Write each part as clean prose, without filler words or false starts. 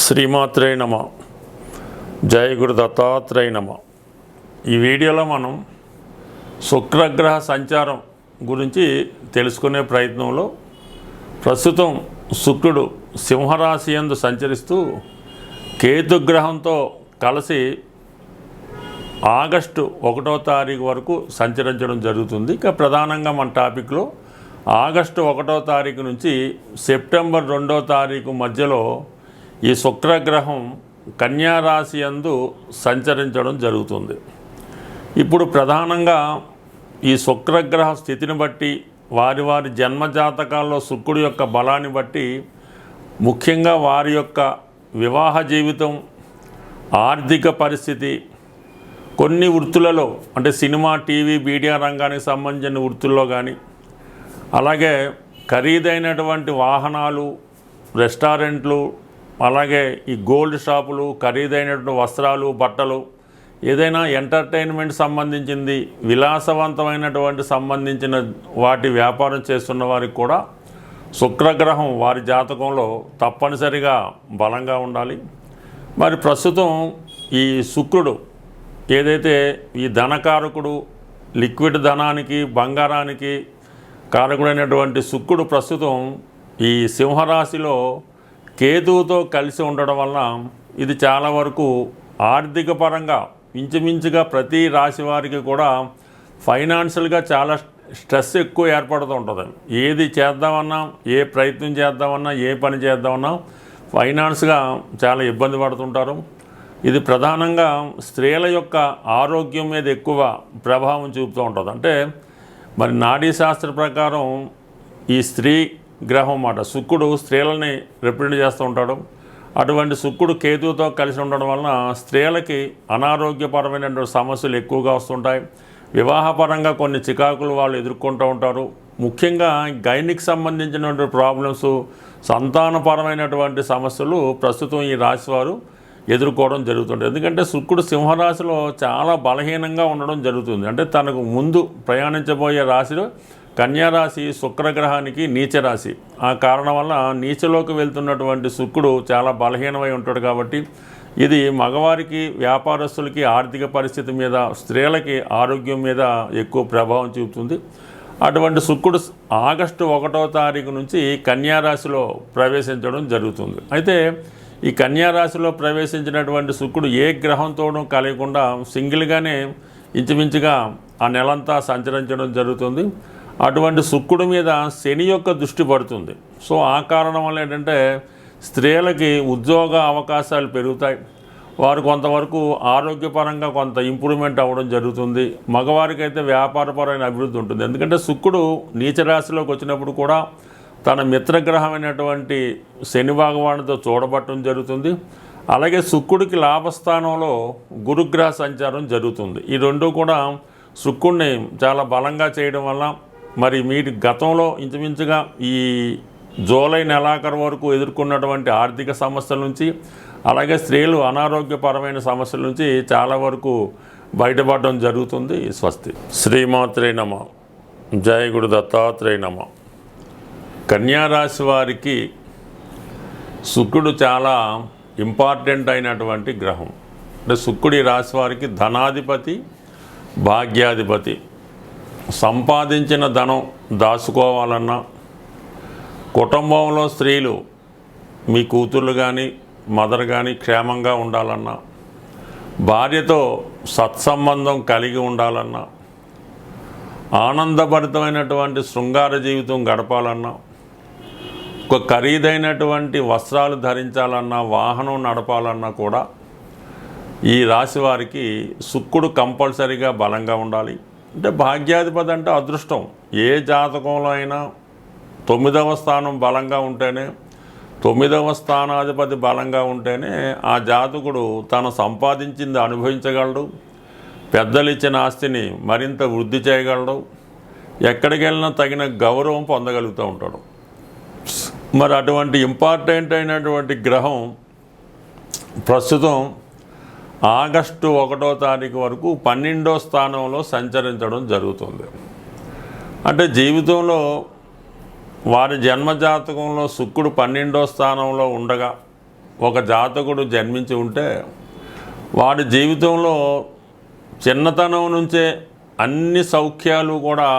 శ్రీమాత్రే నమ. జయ గురు దత్తాత్రేయ నమ. ఈ వీడియోలో మనం శుక్రగ్రహ సంచారం గురించి తెలుసుకునే ప్రయత్నంలో ప్రస్తుతం శుక్రుడు సింహరాశి యందు సంచరిస్తూ కేతుగ్రహంతో కలిసి ఆగస్టు 1వ తారీఖు వరకు సంచరించడం జరుగుతుంది. ఇక ప్రధానంగా మన టాపిక్లో ఆగస్టు 1వ తారీఖు నుంచి సెప్టెంబర్ 2వ తారీఖు మధ్యలో ఈ శుక్రగ్రహం కన్యా రాశి యందు సంచరించడం జరుగుతుంది. ఇప్పుడు ప్రధానంగా ఈ శుక్రగ్రహ స్థితిని బట్టి వారి వారి జన్మజాతకాల్లో శుక్రుడి యొక్క బలాన్ని బట్టి ముఖ్యంగా వారి యొక్క వివాహ జీవితం, ఆర్థిక పరిస్థితి, కొన్ని వృత్తులలో అంటే సినిమా, టీవీ, మీడియా రంగానికి సంబంధించిన వృత్తుల్లో కానీ, అలాగే ఖరీదైనటువంటి వాహనాలు, రెస్టారెంట్లు, అలాగే ఈ గోల్డ్ షాపులు, ఖరీదైనటువంటి వస్త్రాలు, బట్టలు, ఏదైనా ఎంటర్టైన్మెంట్ సంబంధించింది, విలాసవంతమైనటువంటి సంబంధించిన వాటి వ్యాపారం చేస్తున్న వారికి కూడా శుక్రగ్రహం వారి జాతకంలో తప్పనిసరిగా బలంగా ఉండాలి. మరి ప్రస్తుతం ఈ శుక్రుడు ఏదైతే ఈ ధనకారకుడు, లిక్విడ్ ధనానికి, బంగారానికి కారకుడైనటువంటి శుక్రుడు ప్రస్తుతం ఈ సింహరాశిలో కేతువుతో కలిసి ఉండడం వలన ఇది చాలా వరకు ఆర్థిక పరంగా ఇంచుమించుగా ప్రతి రాశి వారికి కూడా ఫైనాన్షియల్గా చాలా స్ట్రెస్ ఎక్కువ ఏర్పడుతూ ఉంటుంది. ఏది చేద్దామన్నా, ఏ ప్రయత్నం చేద్దామన్నా, ఏ పని చేద్దామన్నా ఫైనాన్స్గా చాలా ఇబ్బంది పడుతుంటారు. ఇది ప్రధానంగా స్త్రీల యొక్క ఆరోగ్యం మీద ఎక్కువ ప్రభావం చూపుతూ ఉంటుంది. అంటే మరి నాడీ శాస్త్ర ప్రకారం ఈ స్త్రీ గ్రహం మాట శుక్రుడు స్త్రీలని రిప్రజెంట్ చేస్తూ ఉంటాడు. అటువంటి శుక్రుడు కేతువుతో కలిసి ఉండడం వలన స్త్రీలకి అనారోగ్యపరమైనటువంటి సమస్యలు ఎక్కువగా వస్తుంటాయి. వివాహపరంగా కొన్ని చికాకులు వాళ్ళు ఎదుర్కొంటూ ఉంటారు. ముఖ్యంగా గైనిక్ సంబంధించినటువంటి ప్రాబ్లమ్స్, సంతానపరమైనటువంటి సమస్యలు ప్రస్తుతం ఈ రాశి వారు ఎదుర్కోవడం జరుగుతుంది. ఎందుకంటే శుక్రుడు సింహరాశిలో చాలా బలహీనంగా ఉండడం జరుగుతుంది. అంటే తనకు ముందు ప్రయాణించబోయే రాశిలో కన్యారాశి శుక్రగ్రహానికి నీచ రాశి. ఆ కారణం వల్ల నీచలోకి వెళ్తున్నటువంటి శుక్రుడు చాలా బలహీనమై ఉంటాడు. కాబట్టి ఇది మగవారికి, వ్యాపారస్తులకి ఆర్థిక పరిస్థితి మీద, స్త్రీలకి ఆరోగ్యం మీద ఎక్కువ ప్రభావం చూపుతుంది. అటువంటి శుక్రుడు ఆగస్టు 1వ తారీఖు నుంచి కన్యారాశిలో ప్రవేశించడం జరుగుతుంది. అయితే ఈ కన్యారాశిలో ప్రవేశించినటువంటి శుక్రుడు ఏ గ్రహంతోనూ కలగకుండా సింగిల్గానే ఇంచుమించుగా ఆ నెలంతా సంచరించడం జరుగుతుంది. అటువంటి శుక్రుడి మీద శని యొక్క దృష్టి పడుతుంది. సో ఆ కారణం వల్ల ఏంటంటే స్త్రీలకి ఉద్యోగ అవకాశాలు పెరుగుతాయి. వారు కొంతవరకు ఆరోగ్యపరంగా కొంత ఇంప్రూవ్మెంట్ అవ్వడం జరుగుతుంది. మగవారికి అయితే వ్యాపారపరమైన అభివృద్ధి ఉంటుంది. ఎందుకంటే శుక్రుడు నీచరాశిలోకి వచ్చినప్పుడు కూడా తన మిత్రగ్రహమైనటువంటి శని భగవానుడితో చూడబట్టడం జరుగుతుంది. అలాగే శుక్రుడికి లాభస్థానంలో గురుగ్రహ సంచారం జరుగుతుంది. ఈ రెండు కూడా శుక్రుడిని చాలా బలంగా చేయడం వల్ల మరి మీరు గతంలో ఇంచుమించుగా ఈ జూలై నెలాఖరు వరకు ఎదుర్కొన్నటువంటి ఆర్థిక సమస్యల నుంచి, అలాగే స్త్రీలు అనారోగ్యపరమైన సమస్యల నుంచి చాలా వరకు బయటపడడం జరుగుతుంది. స్వస్తి. శ్రీమాత్రే నమ. జయ గురు దత్తాత్రేయ నమ. కన్యారాశి వారికి శుక్రుడు చాలా ఇంపార్టెంట్ అయినటువంటి గ్రహం. అంటే శుక్రుడి రాశి వారికి ధనాధిపతి, భాగ్యాధిపతి. సంపాదించిన ధనం దాచుకోవాలన్నా, కుటుంబంలో స్త్రీలు, మీ కూతుర్లు కానీ మదర్ కానీ క్షేమంగా ఉండాలన్నా, భార్యతో సత్సంబంధం కలిగి ఉండాలన్నా, ఆనందభరితమైనటువంటి శృంగార జీవితం గడపాలన్నా, ఒక ఖరీదైనటువంటి వస్త్రాలు ధరించాలన్నా, వాహనం నడపాలన్నా కూడా ఈ రాశి వారికి శుక్రుడు కంపల్సరీగా బలంగా ఉండాలి. అంటే భాగ్యాధిపతి అంటే అదృష్టం. ఏ జాతకంలో అయినా 9వ స్థానం బలంగా ఉంటేనే, 9వ స్థానాధిపతి బలంగా ఉంటేనే ఆ జాతకుడు తను సంపాదించింది అనుభవించగలడు, పెద్దలు ఇచ్చిన ఆస్తిని మరింత వృద్ధి చేయగలడు, ఎక్కడికి వెళ్ళినా తగిన గౌరవం పొందగలుగుతూ ఉంటాడు. మరి అటువంటి ఇంపార్టెంట్ అయినటువంటి గ్రహం ప్రస్తుతం ఆగస్టు 1వ తారీఖు వరకు 12వ స్థానంలో సంచరించడం జరుగుతుంది. అంటే జీవితంలో వారి జన్మజాతకంలో శుక్రుడు 12వ స్థానంలో ఉండగా ఒక జాతకుడు జన్మించి ఉంటే వాడి జీవితంలో చిన్నతనం నుంచే అన్ని సౌఖ్యాలు కూడా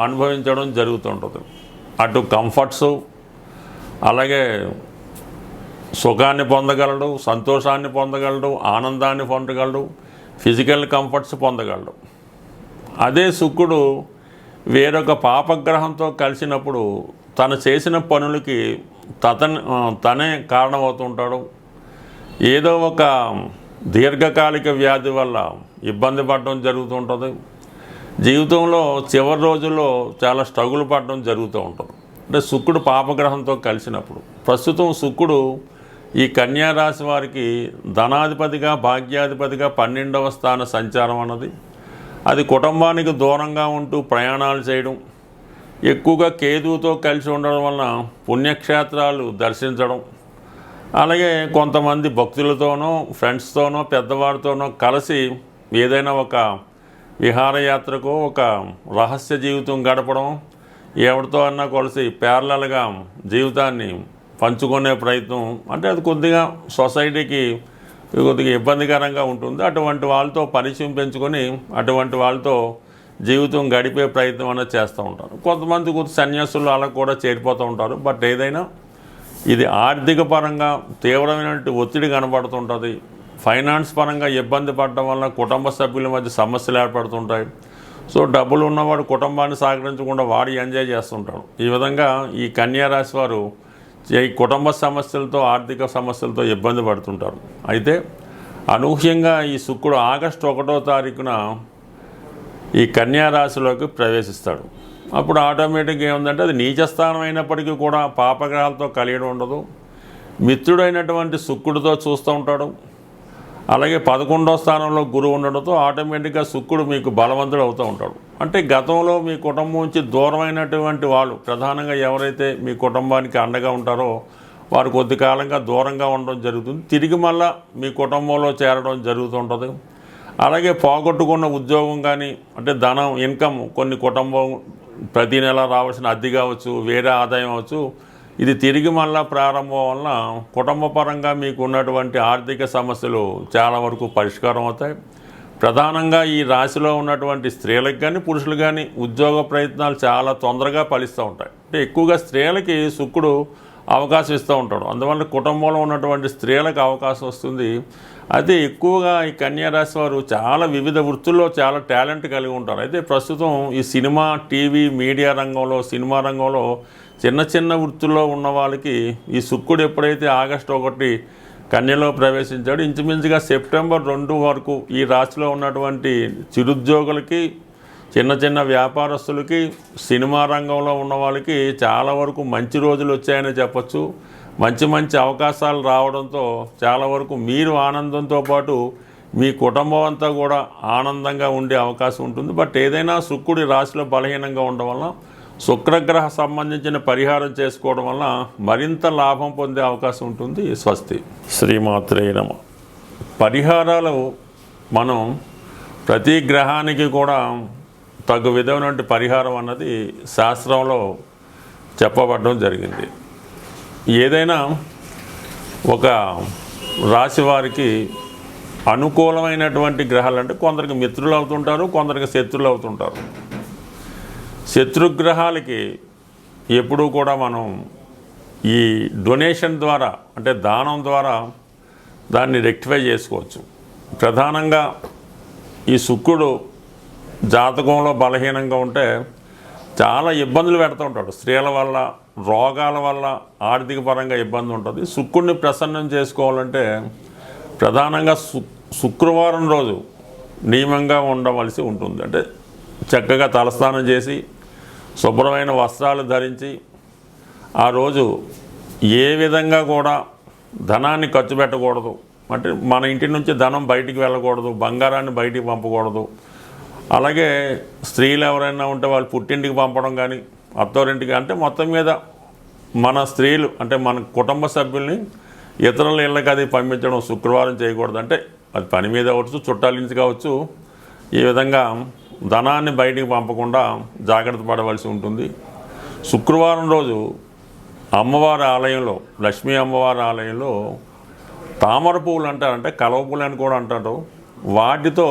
అనుభవించడం జరుగుతుంటుంది. అటు కంఫర్ట్స్, అలాగే సుఖాన్ని పొందగలడు, సంతోషాన్ని పొందగలడు, ఆనందాన్ని పొందగలడు, ఫిజికల్ కంఫర్ట్స్ పొందగలడు. అదే శుక్రుడు వేరొక పాపగ్రహంతో కలిసినప్పుడు తను చేసిన పనులకి తనే కారణమవుతుంటాడు. ఏదో ఒక దీర్ఘకాలిక వ్యాధి వల్ల ఇబ్బంది పడడం జరుగుతుంటుంది. జీవితంలో చివరి రోజుల్లో చాలా స్ట్రగుల్ పడడం జరుగుతూ ఉంటుంది. అంటే శుక్రుడు పాపగ్రహంతో కలిసినప్పుడు. ప్రస్తుతం శుక్రుడు ఈ కన్యా రాశి వారికి ధనాధిపతిగా, భాగ్యాధిపతిగా 12వ స్థాన సంచారం అన్నది. అది కుటుంబానికి దూరంగా ఉంటూ ప్రయాణాలు చేయడం, ఎక్కువగా కేతువుతో కలిసి ఉండడం వలన పుణ్యక్షేత్రాలు దర్శించడం, అలాగే కొంతమంది భక్తులతోనో, ఫ్రెండ్స్తోనో, పెద్దవారితోనో కలిసి ఏదైనా ఒక విహారయాత్రకో, ఒక రహస్య జీవితం గడపడం, ఎవరితో అన్నా కలిసి ప్యారలల్గా జీవితాన్ని పంచుకునే ప్రయత్నం. అంటే అది కొద్దిగా సొసైటీకి కొద్దిగా ఇబ్బందికరంగా ఉంటుంది. అటువంటి వాళ్ళతో పరిచయం పెంచుకొని అటువంటి వాళ్ళతో జీవితం గడిపే ప్రయత్నం అనేది చేస్తూ ఉంటారు. కొంతమంది సన్యాసులు అలా కూడా చేరిపోతూ ఉంటారు. బట్ ఏదైనా ఇది ఆర్థిక పరంగా తీవ్రమైనటువంటి ఒత్తిడి కనబడుతుంటుంది. ఫైనాన్స్ పరంగా ఇబ్బంది పడడం వల్ల కుటుంబ సభ్యుల మధ్య సమస్యలు ఏర్పడుతుంటాయి. సో డబ్బులు ఉన్నవాడు కుటుంబాన్ని సహకరించకుండా వాడు ఎంజాయ్ చేస్తుంటాడు. ఈ విధంగా ఈ కన్యా రాశి వారు ఈ కుటుంబ సమస్యలతో, ఆర్థిక సమస్యలతో ఇబ్బంది పడుతుంటారు. అయితే అనూహ్యంగా ఈ శుక్రుడు ఆగస్టు 1వ తారీఖున ఈ కన్యా రాశిలోకి ప్రవేశిస్తాడు. అప్పుడు ఆటోమేటిక్గా ఏముందంటే అది నీచస్థానం అయినప్పటికీ కూడా పాపగ్రహాలతో కలియడం ఉండదు. మిత్రుడైనటువంటి శుక్రుడితో చూస్తూ ఉంటాడు. అలాగే 11వ స్థానంలో గురువు ఉండడంతో ఆటోమేటిక్గా శుక్రుడు మీకు బలవంతుడు అవుతూ ఉంటాడు. అంటే గతంలో మీ కుటుంబం నుంచి దూరమైనటువంటి వాళ్ళు, ప్రధానంగా ఎవరైతే మీ కుటుంబానికి అండగా ఉంటారో వారు కొద్ది కాలంగా దూరంగా ఉండడం జరుగుతుంది. తిరిగి మళ్ళా మీ కుటుంబంలో చేరడం జరుగుతుంటుంది. అలాగే పోగొట్టుకున్న ఉద్యోగం కానీ, అంటే ధనం, ఇన్కమ్, కొన్ని కుటుంబం ప్రతి నెల రావాల్సిన అద్దె కావచ్చు, వేరే ఆదాయం అవచ్చు, ఇది తిరిగి మళ్ళా ప్రారంభం వలన కుటుంబ పరంగా మీకు ఉన్నటువంటి ఆర్థిక సమస్యలు చాలా వరకు పరిష్కారం అవుతాయి. ప్రధానంగా ఈ రాశిలో ఉన్నటువంటి స్త్రీలకు కానీ, పురుషులు కానీ ఉద్యోగ ప్రయత్నాలు చాలా తొందరగా ఫలిస్తూ ఉంటాయి. అంటే ఎక్కువగా స్త్రీలకి శుక్రుడు అవకాశం ఇస్తూ ఉంటాడు. అందువల్ల కుటుంబంలో ఉన్నటువంటి స్త్రీలకు అవకాశం వస్తుంది. అయితే ఎక్కువగా ఈ కన్యా రాశి వారు చాలా వివిధ వృత్తుల్లో చాలా టాలెంట్ కలిగి ఉంటారు. అయితే ప్రస్తుతం ఈ సినిమా, టీవీ, మీడియా రంగంలో, సినిమా రంగంలో చిన్న చిన్న వృత్తుల్లో ఉన్న వాళ్ళకి ఈ శుక్రుడు ఎప్పుడైతే ఆగస్టు 1 కన్యలో ప్రవేశించాడు, ఇంచుమించుగా సెప్టెంబర్ 2 వరకు ఈ రాశిలో ఉన్నటువంటి చిరుద్యోగులకి, చిన్న చిన్న వ్యాపారస్తులకి, సినిమా రంగంలో ఉన్న వాళ్ళకి చాలా వరకు మంచి రోజులు వచ్చాయని చెప్పచ్చు. మంచి మంచి అవకాశాలు రావడంతో చాలా వరకు మీరు ఆనందంతో పాటు మీ కుటుంబం అంతా కూడా ఆనందంగా ఉండే అవకాశం ఉంటుంది. బట్ ఏదైనా శుక్రుడి రాశిలో బలహీనంగా ఉండడం వల్ల శుక్రగ్రహ సంబంధించిన పరిహారం చేసుకోవడం వల్ల మరింత లాభం పొందే అవకాశం ఉంటుంది. స్వస్తి. శ్రీమాత్రే నమః. పరిహారాలు మనం ప్రతి గ్రహానికి కూడా తగు విధమైనటువంటి పరిహారం అన్నది శాస్త్రంలో చెప్పబడడం జరిగింది. ఏదైనా ఒక రాశి వారికి అనుకూలమైనటువంటి గ్రహాలు అంటే కొందరికి మిత్రులు అవుతుంటారు, కొందరికి శత్రులు అవుతుంటారు. శత్రుగ్రహాలకి ఎప్పుడూ కూడా మనం ఈ డొనేషన్ ద్వారా, అంటే దానం ద్వారా దాన్ని రెక్టిఫై చేసుకోవచ్చు. ప్రధానంగా ఈ శుక్రుడు జాతకంలో బలహీనంగా ఉంటే చాలా ఇబ్బందులు పెడుతూ ఉంటాడు. స్త్రీల వల్ల, రోగాల వల్ల ఆర్థిక పరంగా ఇబ్బంది ఉంటుంది. శుక్రుడిని ప్రసన్నం చేసుకోవాలంటే ప్రధానంగా శుక్రవారం రోజు నియమంగా ఉండవలసి ఉంటుంది. అంటే చక్కగా తలస్నానం చేసి శుభ్రమైన వస్త్రాలు ధరించి ఆ రోజు ఏ విధంగా కూడా ధనాన్ని ఖర్చు పెట్టకూడదు. అంటే మన ఇంటి నుంచి ధనం బయటికి వెళ్ళకూడదు, బంగారాన్ని బయటికి పంపకూడదు. అలాగే స్త్రీలు ఎవరైనా ఉంటే వాళ్ళు పుట్టింటికి పంపడం కానీ, అత్తోరింటికి, అంటే మొత్తం మీద మన స్త్రీలు అంటే మన కుటుంబ సభ్యుల్ని ఇతరుల ఇళ్ళకి అది పంపించడం శుక్రవారం చేయకూడదు. అంటే అది పని మీద అవచ్చు, చుట్టాల నుంచి కావచ్చు. ఈ విధంగా ధనాన్ని బయటికి పంపకుండా జాగ్రత్త పడవలసి ఉంటుంది. శుక్రవారం రోజు అమ్మవారి ఆలయంలో, లక్ష్మీ అమ్మవారి ఆలయంలో తామర పువ్వులు అంటారంటే కలవ పువ్వులు అని కూడా అంటారు. వాటితో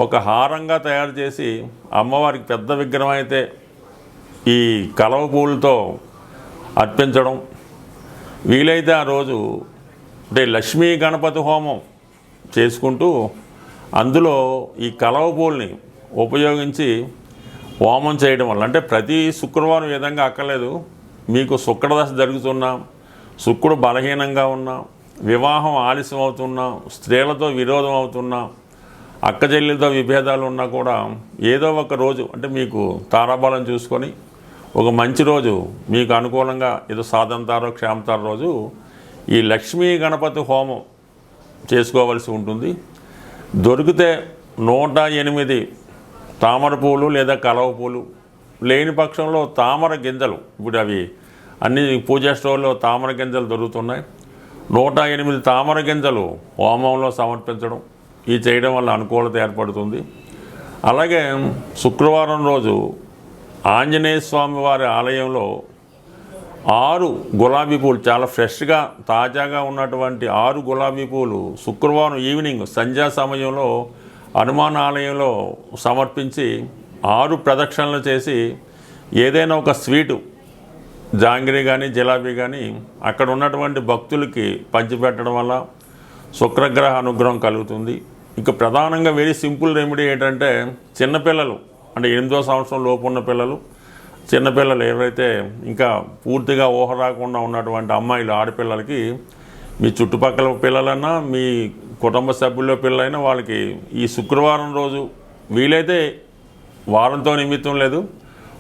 ఒక హారంగా తయారు చేసి అమ్మవారికి పెద్ద విగ్రహం అయితే ఈ కలవ పువ్వులతో అర్పించడం, వీలైతే ఆ రోజు అంటే లక్ష్మీ గణపతి హోమం చేసుకుంటూ అందులో ఈ కలవ పువ్వుల్ని ఉపయోగించి హోమం చేయడం వల్ల, అంటే ప్రతి శుక్రవారం విధంగా అక్కర్లేదు, మీకు శుక్రదశ జరుగుతున్నా, శుక్రుడు బలహీనంగా ఉన్నా, వివాహం ఆలస్యం అవుతున్నా, స్త్రీలతో విరోధం అవుతున్నా, అక్క చెల్లెలతో విభేదాలు ఉన్నా కూడా ఏదో ఒక రోజు అంటే మీకు తారాబలం చూసుకొని ఒక మంచి రోజు మీకు అనుకూలంగా ఏదో సాధంతారో క్షేమతారో రోజు ఈ లక్ష్మీ గణపతి హోమం చేసుకోవలసి ఉంటుంది. దొరికితే 108 తామర పూలు లేదా కలవ పూలు, లేని పక్షంలో తామర గింజలు, ఇప్పుడు అవి అన్ని పూజా స్టోర్లో తామర గింజలు దొరుకుతున్నాయి, 108 తామర గింజలు హోమంలో సమర్పించడం, ఇది చేయడం వల్ల అనుకూలత ఏర్పడుతుంది. అలాగే శుక్రవారం రోజు ఆంజనేయ స్వామి వారి ఆలయంలో 6 గులాబీ పూలు, చాలా ఫ్రెష్గా తాజాగా ఉన్నటువంటి 6 గులాబీ పూలు శుక్రవారం ఈవినింగ్ సంధ్యా సమయంలో హనుమాన్ ఆలయంలో సమర్పించి 6 ప్రదక్షిణలు చేసి ఏదైనా ఒక స్వీటు, జాంగిరి కానీ జిలాబీ కానీ అక్కడ ఉన్నటువంటి భక్తులకి పంచిపెట్టడం వల్ల శుక్రగ్రహ అనుగ్రహం కలుగుతుంది. ఇక ప్రధానంగా వెరీ సింపుల్ రెమెడీ ఏంటంటే, చిన్నపిల్లలు అంటే 8వ సంవత్సరం లోపు ఉన్న పిల్లలు, చిన్నపిల్లలు ఎవరైతే ఇంకా పూర్తిగా ఊహ రాకుండా ఉన్నటువంటి అమ్మాయిలు, ఆడపిల్లలకి మీ చుట్టుపక్కల పిల్లలన్నా మీ కుటుంబ సభ్యుల్లో పిల్లలైనా వాళ్ళకి ఈ శుక్రవారం రోజు వీలైతే వారంతో నిమిత్తం లేదు,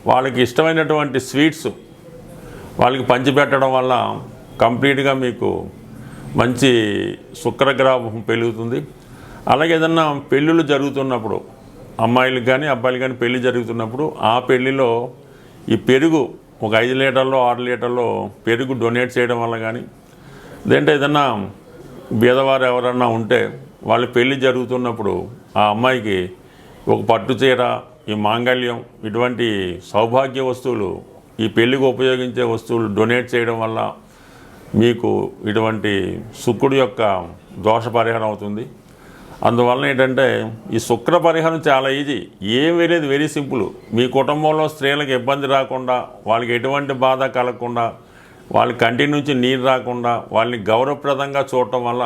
వాళ్ళకి ఇష్టమైనటువంటి స్వీట్స్ వాళ్ళకి పంచిపెట్టడం వల్ల కంప్లీట్గా మీకు మంచి శుక్రగ్రహం పెరుగుతుంది. అలాగే ఏదన్నా పెళ్ళిళ్ళు జరుగుతున్నప్పుడు, అమ్మాయిలకు కానీ అబ్బాయిలు కానీ పెళ్ళి జరుగుతున్నప్పుడు ఆ పెళ్ళిలో ఈ పెరుగు ఒక 5 లీటర్లో 6 లీటర్లో పెరుగు డొనేట్ చేయడం వల్ల కానీ, లేదంటే ఏదన్నా బీదవారు ఎవరన్నా ఉంటే వాళ్ళు పెళ్ళి జరుగుతున్నప్పుడు ఆ అమ్మాయికి ఒక పట్టు చీర, ఈ మాంగళ్యం, ఇటువంటి సౌభాగ్య వస్తువులు, ఈ పెళ్ళికి ఉపయోగించే వస్తువులు డొనేట్ చేయడం వల్ల మీకు ఇటువంటి శుక్రుడి యొక్క దోష పరిహారం అవుతుంది. అందువలన ఏంటంటే ఈ శుక్ర పరిహారం చాలా ఈజీ, ఏం వేరేది వెరీ సింపుల్. మీ కుటుంబంలో స్త్రీలకు ఇబ్బంది రాకుండా, వాళ్ళకి ఎటువంటి బాధ కలగకుండా, వాళ్ళ కంటి నుంచి నీరు రాకుండా, వాళ్ళని గౌరవప్రదంగా చూడటం వల్ల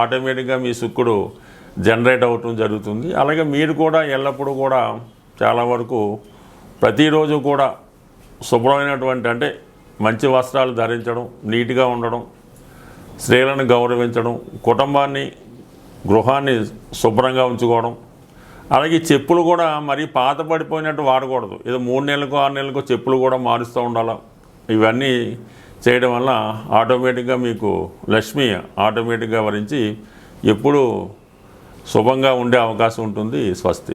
ఆటోమేటిక్గా మీ శుక్రుడు జనరేట్ అవటం జరుగుతుంది. అలాగే మీరు కూడా ఎల్లప్పుడూ కూడా చాలా వరకు ప్రతిరోజు కూడా శుభ్రమైనటువంటి అంటే మంచి వస్త్రాలు ధరించడం, నీట్గా ఉండడం, స్త్రీలను గౌరవించడం, కుటుంబాన్ని గృహాన్ని శుభ్రంగా ఉంచుకోవడం. అలాగే చెప్పులు కూడా మరీ పాత పడిపోయినట్టు వాడకూడదు, ఏదో 3 నెలలకు 6 నెలలకు చెప్పులు కూడా మారుస్తూ ఉండాలి. ఇవన్నీ చేయడం వల్ల ఆటోమేటిక్గా మీకు లక్ష్మి ఆటోమేటిక్గా వరించి ఎప్పుడూ శుభంగా ఉండే అవకాశం ఉంటుంది. స్వస్తి.